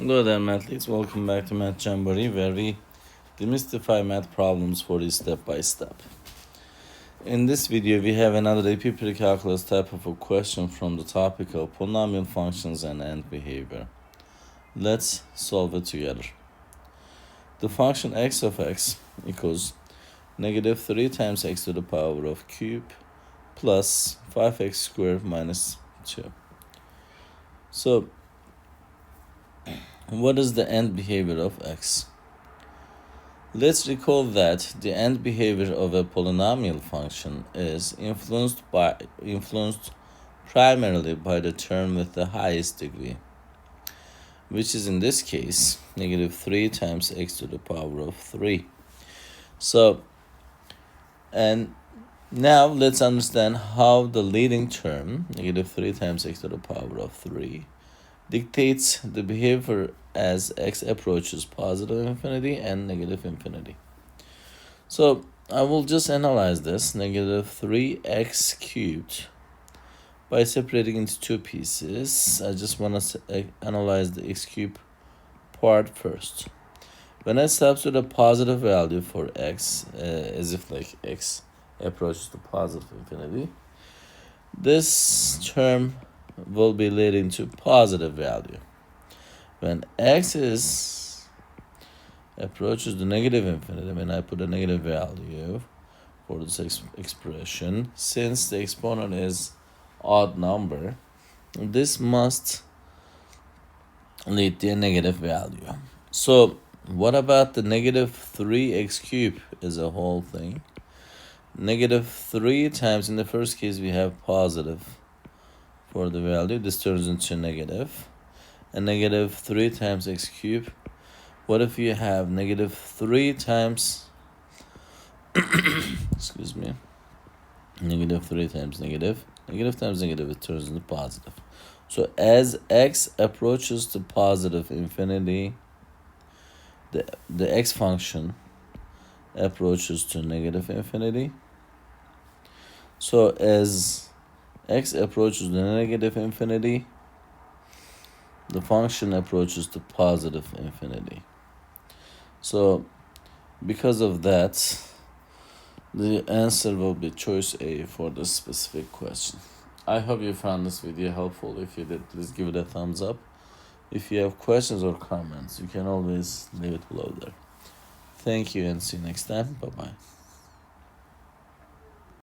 Hello there, mathletes. Welcome back to Math Jamboree, where we demystify math problems for you step by step. In this video, we have another AP Precalculus type of a question from the topic of polynomial functions and end behavior. Let's solve it together. The function x of x equals negative 3 times x to the power of cube plus 5x squared minus 2. So, what is the end behavior of x? Let's recall that the end behavior of a polynomial function is influenced primarily by the term with the highest degree, which is in this case negative 3 times x to the power of 3. So, and now let's understand how the leading term, negative 3 times x to the power of 3, dictates the behavior as x approaches positive infinity and negative infinity. So I will just analyze this, negative 3x cubed, by separating into two pieces. I just want to analyze the x cubed part first. When I substitute a positive value for x, as if like x approaches to positive infinity, this term will be leading to positive value. When x approaches the negative infinity, when I put a negative value for this expression, since the exponent is odd number, this must lead to a negative value. So what about the negative 3x cubed as a whole thing? Negative 3 times, in the first case we have positive for the value, this turns into negative, and negative 3 times x cubed. What if you have negative 3 times excuse me, negative 3 times negative times negative, it turns into positive. So as x approaches to positive infinity, the x function approaches to negative infinity. So as x approaches the negative infinity, the function approaches to positive infinity. So because of that, the answer will be choice A for this specific question. I hope you found this video helpful. If you did, please give it a thumbs up. If you have questions or comments, you can always leave it below there. Thank you and see you next time. Bye-bye.